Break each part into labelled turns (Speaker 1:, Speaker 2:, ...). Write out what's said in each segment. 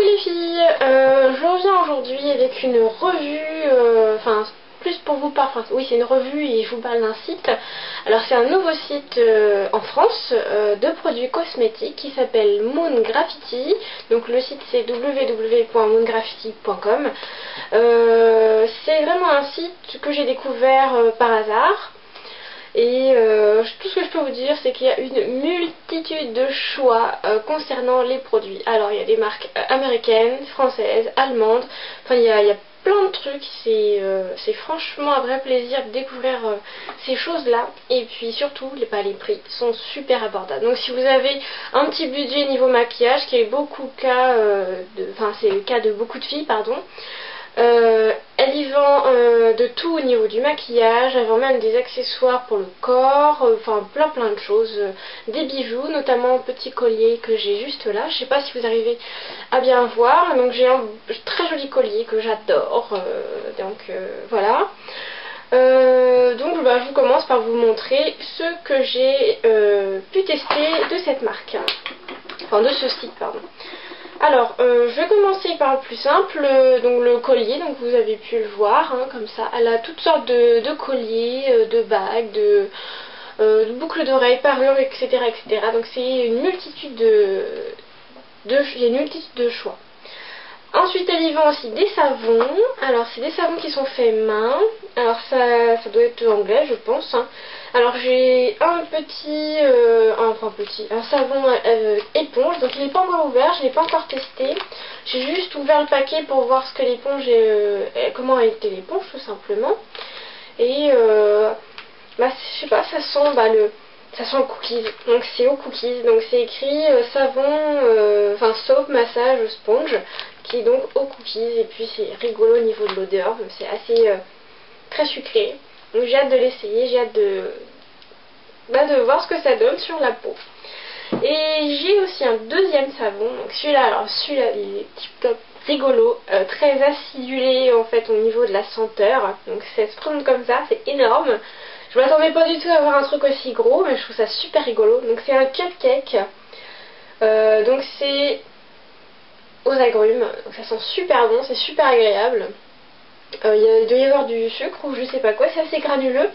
Speaker 1: Coucou les filles, je reviens aujourd'hui avec une revue, enfin plus pour vous parler, oui c'est une revue et je vous parle d'un site. Alors c'est un nouveau site en France de produits cosmétiques qui s'appelle Moon Graffiti. Donc le site c'est www.moongraffiti.com. C'est vraiment un site que j'ai découvert par hasard. Et tout ce que je peux vous dire, c'est qu'il y a une multitude de choix concernant les produits. Alors il y a des marques américaines, françaises, allemandes, enfin il y a plein de trucs. C'est franchement un vrai plaisir de découvrir ces choses-là. Et puis surtout, les prix sont super abordables. Donc si vous avez un petit budget niveau maquillage, qui est beaucoup le cas, c'est le cas de beaucoup de filles, pardon. Elle y vend de tout au niveau du maquillage, elle vend même des accessoires pour le corps, enfin plein de choses, des bijoux, notamment un petit collier que j'ai juste là, je sais pas si vous arrivez à bien voir, donc j'ai un très joli collier que j'adore, voilà. Donc je vous commence par vous montrer ce que j'ai pu tester de cette marque, enfin de ce site pardon. Alors, je vais commencer par le plus simple, donc le collier, donc vous avez pu le voir, hein, comme ça. Elle a toutes sortes de colliers, de bagues, de boucles d'oreilles, parures, etc., etc. Donc c'est une multitude il y a une multitude de choix. Ensuite, elle y vend aussi des savons. Alors, c'est des savons qui sont faits main. Alors, ça doit être anglais, je pense, hein. Alors, j'ai un savon éponge. Donc, il n'est pas encore ouvert, je ne l'ai pas encore testé. J'ai juste ouvert le paquet pour voir ce que l'éponge comment était l'éponge, tout simplement. Et, je sais pas, ça sent le cookies, donc c'est au cookies, donc c'est écrit savon, soap, massage, sponge, qui est donc au cookies, et puis c'est rigolo au niveau de l'odeur, c'est assez très sucré, donc j'ai hâte de l'essayer, j'ai hâte de voir ce que ça donne sur la peau. Et j'ai aussi un deuxième savon, donc celui-là il est tip top, rigolo, très acidulé en fait au niveau de la senteur, donc ça se présente comme ça, c'est énorme. Je m'attendais pas du tout à avoir un truc aussi gros, mais je trouve ça super rigolo. Donc c'est un cupcake, donc c'est aux agrumes, donc ça sent super bon, c'est super agréable. Il doit y avoir du sucre ou je sais pas quoi, c'est assez granuleux.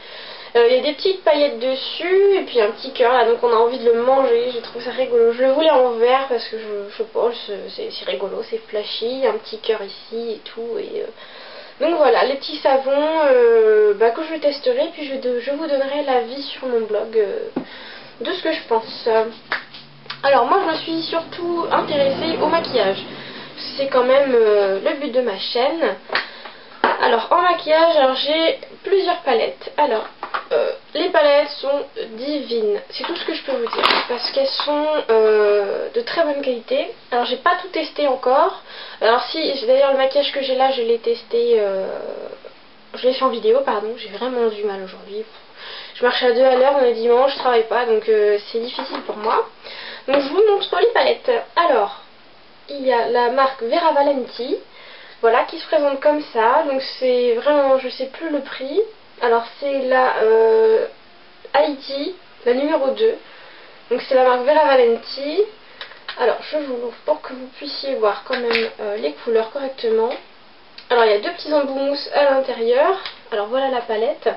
Speaker 1: Il y a des petites paillettes dessus et puis un petit cœur là, donc on a envie de le manger, je trouve ça rigolo. Je le voulais en verre parce que je pense c'est rigolo, c'est flashy, un petit cœur ici et tout. Donc voilà, les petits savons que je testerai, puis je vous donnerai l'avis sur mon blog de ce que je pense. Alors moi je me suis surtout intéressée au maquillage. C'est quand même le but de ma chaîne. Alors en maquillage, j'ai plusieurs palettes. Alors les palettes sont divines, c'est tout ce que je peux vous dire, parce qu'elles sont de très bonne qualité. Alors j'ai pas tout testé encore. Alors si, d'ailleurs le maquillage que j'ai là, je l'ai testé, je l'ai fait en vidéo, pardon, j'ai vraiment du mal aujourd'hui. Je marche à 2 à l'heure, on est dimanche, je travaille pas, donc c'est difficile pour moi. Donc je vous montre les palettes. Alors, il y a la marque Vera Valenti, voilà, qui se présente comme ça. Donc c'est vraiment, je sais plus le prix. Alors c'est la Haïti, la numéro 2. Donc c'est la marque Vera Valenti. Alors je vous l'ouvre pour que vous puissiez voir quand même les couleurs correctement. Alors il y a deux petits embouts mousse à l'intérieur. Alors voilà la palette.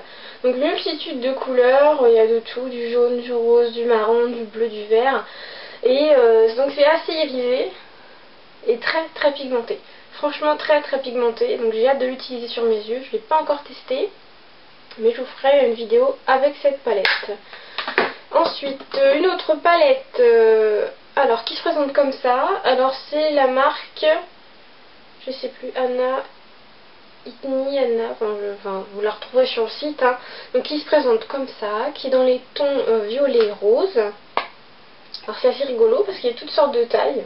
Speaker 1: Donc une multitude de couleurs, il y a de tout, du jaune, du rose, du marron, du bleu, du vert. Et donc c'est assez irisé et très pigmenté. Franchement très pigmenté. Donc j'ai hâte de l'utiliser sur mes yeux. Je ne l'ai pas encore testé, mais je vous ferai une vidéo avec cette palette. Ensuite une autre palette qui se présente comme ça. Alors c'est la marque, je sais plus, Anna, vous la retrouvez sur le site, hein. Donc qui se présente comme ça, qui est dans les tons violet et rose. Alors c'est assez rigolo parce qu'il y a toutes sortes de tailles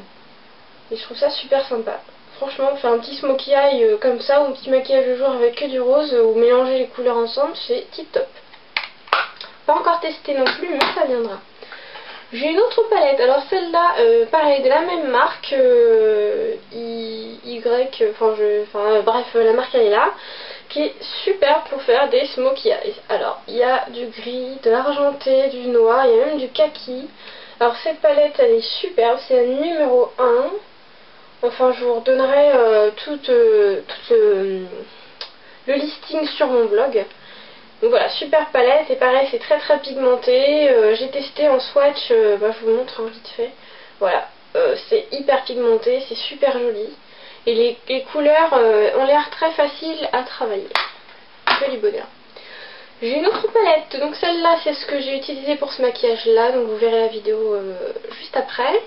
Speaker 1: et je trouve ça super sympa. Franchement, faire un petit smokey eye comme ça, ou un petit maquillage de jour avec que du rose, ou mélanger les couleurs ensemble, c'est tip top. Pas encore testé non plus, mais ça viendra. J'ai une autre palette, alors celle-là, pareil, de la même marque, bref, la marque elle est là, qui est super pour faire des smokey eyes. Alors, il y a du gris, de l'argenté, du noir, il y a même du kaki. Alors cette palette, elle est superbe, c'est la numéro 1. Enfin, je vous redonnerai tout le listing sur mon blog. Donc voilà, super palette, et pareil, c'est très très pigmenté. J'ai testé en swatch, je vous montre vite fait. Voilà, c'est hyper pigmenté, c'est super joli. Et les couleurs ont l'air très faciles à travailler. Joli bonheur. J'ai une autre palette, donc celle-là c'est ce que j'ai utilisé pour ce maquillage là, donc vous verrez la vidéo juste après.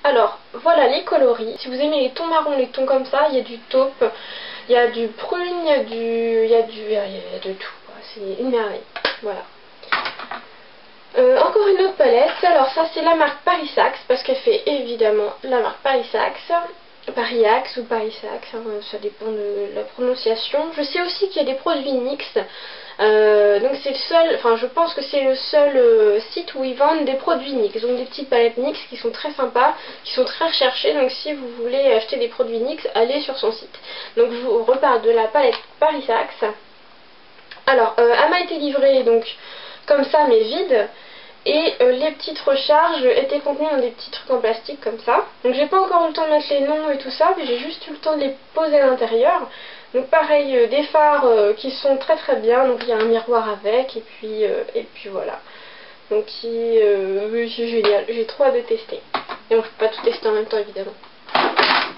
Speaker 1: Alors voilà les coloris, si vous aimez les tons marrons, les tons comme ça, il y a du taupe, il y a du prune, il y a de tout, c'est une merveille, voilà. Encore une autre palette, alors ça c'est la marque Paris Axe, parce qu'elle fait évidemment la marque Paris Axe. Paris Axe ou Paris Axe, hein, ça dépend de la prononciation. Je sais aussi qu'il y a des produits NYX, donc c'est le seul, enfin je pense que c'est le seul site où ils vendent des produits NYX, donc des petites palettes NYX qui sont très sympas, qui sont très recherchées, donc si vous voulez acheter des produits NYX, allez sur son site. Donc je vous reparle de la palette Paris Axe. Alors, elle m'a été livrée donc comme ça mais vide. Et les petites recharges étaient contenues dans des petits trucs en plastique comme ça. Donc j'ai pas encore eu le temps de mettre les noms et tout ça, mais j'ai juste eu le temps de les poser à l'intérieur. Donc pareil, des fards qui sont très très bien. Donc il y a un miroir avec, et puis voilà. Donc oui, c'est génial, j'ai trop hâte de tester. Et on ne peut pas tout tester en même temps évidemment.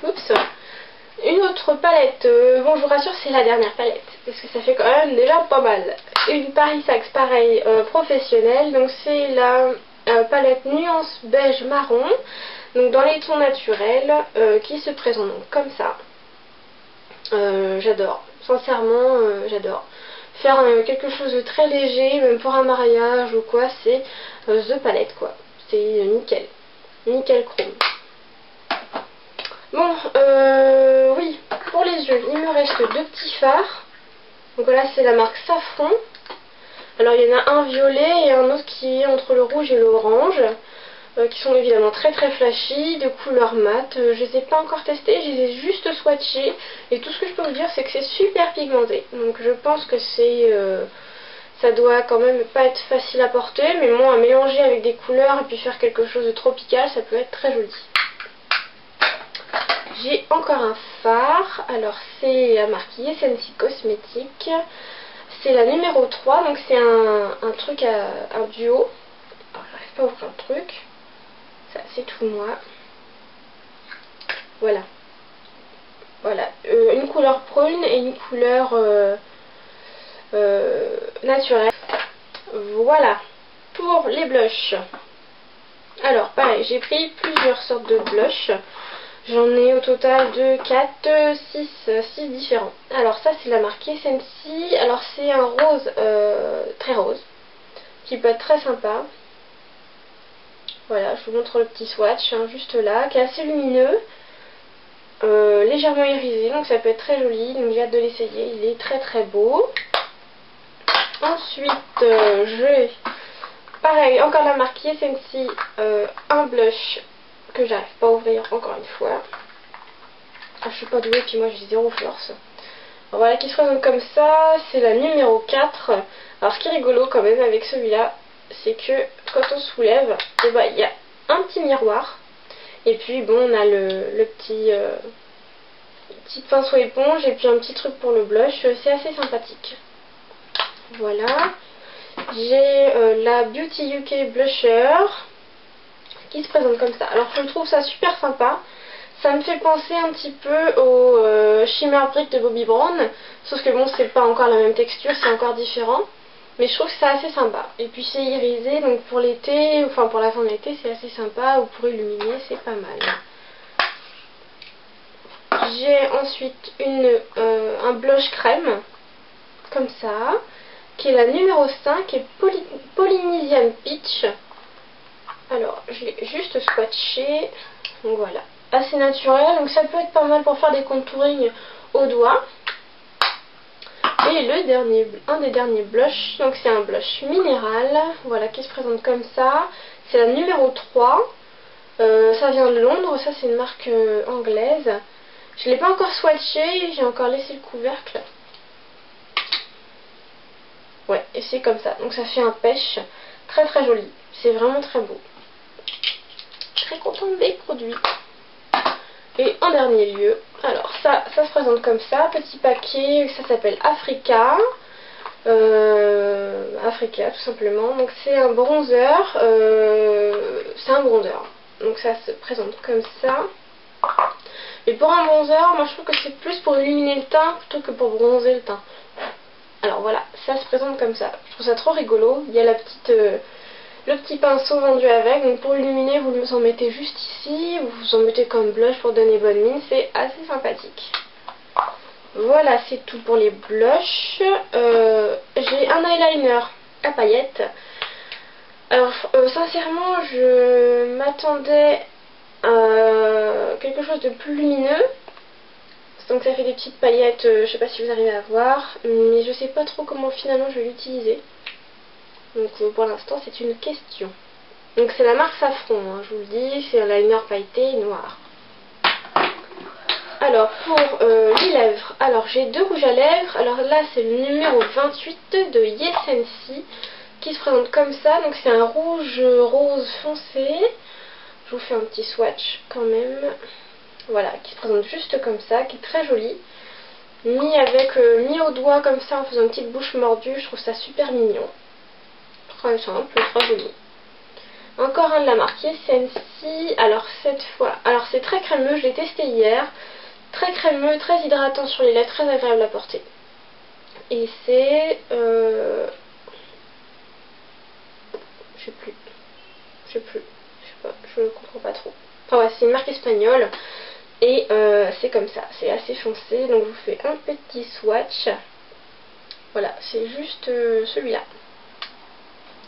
Speaker 1: Oups. Une autre palette, bon je vous rassure c'est la dernière palette, parce que ça fait quand même déjà pas mal. Une Paris Axe pareil, professionnelle, donc c'est la palette nuance beige marron, donc dans les tons naturels, qui se présente donc comme ça. J'adore, sincèrement j'adore. Faire quelque chose de très léger, même pour un mariage ou quoi, c'est the palette quoi, c'est nickel, nickel chrome. Bon, oui, pour les yeux, il me reste deux petits fards. Donc voilà, c'est la marque Safran. Alors il y en a un violet et un autre qui est entre le rouge et l'orange, qui sont évidemment très très flashy, de couleur mat. Je les ai pas encore testés, je les ai juste swatchés. Et tout ce que je peux vous dire, c'est que c'est super pigmenté. Donc je pense que ça doit quand même pas être facile à porter, mais bon, à mélanger avec des couleurs et puis faire quelque chose de tropical, ça peut être très joli. J'ai encore un phare, alors c'est la marque Essensi Cosmétique, c'est la numéro 3, donc c'est un truc, un duo. Alors j'arrive pas à ouvrir le truc, ça c'est tout moi. Voilà, voilà, une couleur prune et une couleur naturelle. Voilà, pour les blushs. Alors pareil, j'ai pris plusieurs sortes de blushs. J'en ai au total de 4, 6 différents. Alors ça c'est la marque Essensi. Alors c'est un rose, très rose, qui peut être très sympa. Voilà, je vous montre le petit swatch, hein, juste là, qui est assez lumineux, légèrement irisé, donc ça peut être très joli. Donc j'ai hâte de l'essayer, il est très très beau. Ensuite j'ai, pareil, encore la marque Essensi, un blush que j'arrive pas à ouvrir encore une fois. Ah, je suis pas douée, puis moi j'ai zéro force. Alors, voilà, qui se présente comme ça, c'est la numéro 4. Alors ce qui est rigolo quand même avec celui-là, c'est que quand on soulève, et bah, il y a un petit miroir. Et puis bon, on a le petit petite pinceau éponge et puis un petit truc pour le blush. C'est assez sympathique. Voilà. J'ai la Beauty UK Blusher, qui se présente comme ça. Alors je trouve ça super sympa. Ça me fait penser un petit peu au Shimmer Brick de Bobbi Brown, sauf que bon, c'est pas encore la même texture, c'est encore différent, mais je trouve que c'est assez sympa. Et puis c'est irisé, donc pour l'été, enfin pour la fin de l'été, c'est assez sympa, ou pour illuminer, c'est pas mal. J'ai ensuite un blush crème, comme ça, qui est la numéro 5, et Polynesian Peach. Alors, je l'ai juste swatché, donc voilà, assez naturel, donc ça peut être pas mal pour faire des contouring au doigt. Et un des derniers blushs, donc c'est un blush minéral, voilà, qui se présente comme ça, c'est la numéro 3, ça vient de Londres, ça c'est une marque anglaise. Je ne l'ai pas encore swatché, j'ai encore laissé le couvercle. Ouais, et c'est comme ça, donc ça fait un pêche très très joli, c'est vraiment très beau. Très contente des produits. Et en dernier lieu, alors ça se présente comme ça, petit paquet, ça s'appelle Africa. Africa tout simplement. Donc c'est un bronzer, donc ça se présente comme ça. Et pour un bronzer, moi je trouve que c'est plus pour illuminer le teint plutôt que pour bronzer le teint. Alors voilà, ça se présente comme ça. Je trouve ça trop rigolo. Il y a la petite, le petit pinceau vendu avec. Donc pour illuminer, vous en mettez juste ici. Vous en mettez comme blush pour donner bonne mine. C'est assez sympathique. Voilà, c'est tout pour les blushs. J'ai un eyeliner à paillettes. Alors sincèrement, je m'attendais à quelque chose de plus lumineux. Donc ça fait des petites paillettes, je sais pas si vous arrivez à voir, mais je sais pas trop comment finalement je vais l'utiliser. Donc pour l'instant c'est une question. Donc c'est la marque Safran, hein, je vous le dis, c'est un liner pailleté noir. Alors pour les lèvres, alors j'ai deux rouges à lèvres. Alors là c'est le numéro 28 de Yes Scentsy qui se présente comme ça. Donc c'est un rouge rose foncé. Je vous fais un petit swatch quand même. Voilà, qui se présente juste comme ça, qui est très joli. Mis au doigt comme ça en faisant une petite bouche mordue, je trouve ça super mignon. Très simple, très joli. Encore un de la marque Yes Scentsy. Alors cette fois, alors c'est très crémeux, je l'ai testé hier. Très crémeux, très hydratant sur les lèvres, très agréable à porter. Et c'est... je sais pas, je comprends pas trop. Enfin ouais, c'est une marque espagnole. Et c'est comme ça, c'est assez foncé, donc je vous fais un petit swatch. Voilà, c'est juste celui-là.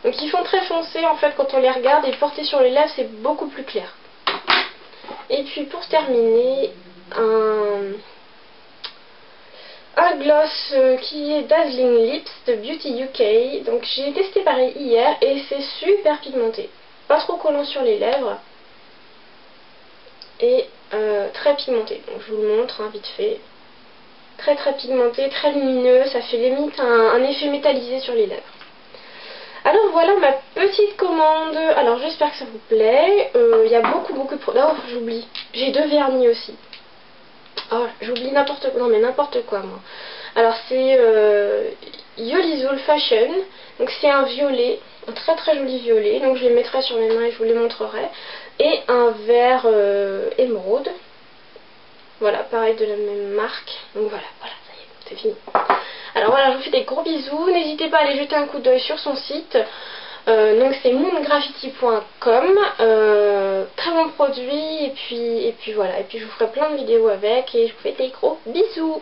Speaker 1: Donc ils font très foncé en fait quand on les regarde, et porter sur les lèvres c'est beaucoup plus clair. Et puis pour terminer, un gloss qui est Dazzling Lips de Beauty UK. Donc j'ai testé pareil hier et c'est super pigmenté. Pas trop collant sur les lèvres. Et très pigmenté, donc je vous le montre hein, vite fait. Très pigmenté, très lumineux, ça fait limite un effet métallisé sur les lèvres. Alors voilà ma petite commande. Alors j'espère que ça vous plaît. Il y a beaucoup de produits. Oh j'oublie, j'ai deux vernis aussi. Oh j'oublie n'importe quoi, non mais n'importe quoi moi. Alors c'est Yolisul Fashion, donc c'est un violet, un très joli violet, donc je les mettrai sur mes mains et je vous les montrerai. Et un vert émeraude. Voilà, pareil de la même marque. Donc voilà, ça y est, c'est fini. Alors voilà, je vous fais des gros bisous. N'hésitez pas à aller jeter un coup d'œil sur son site. Donc c'est moongraffiti.com. Très bon produit. Et puis voilà. Et puis je vous ferai plein de vidéos avec. Et je vous fais des gros bisous.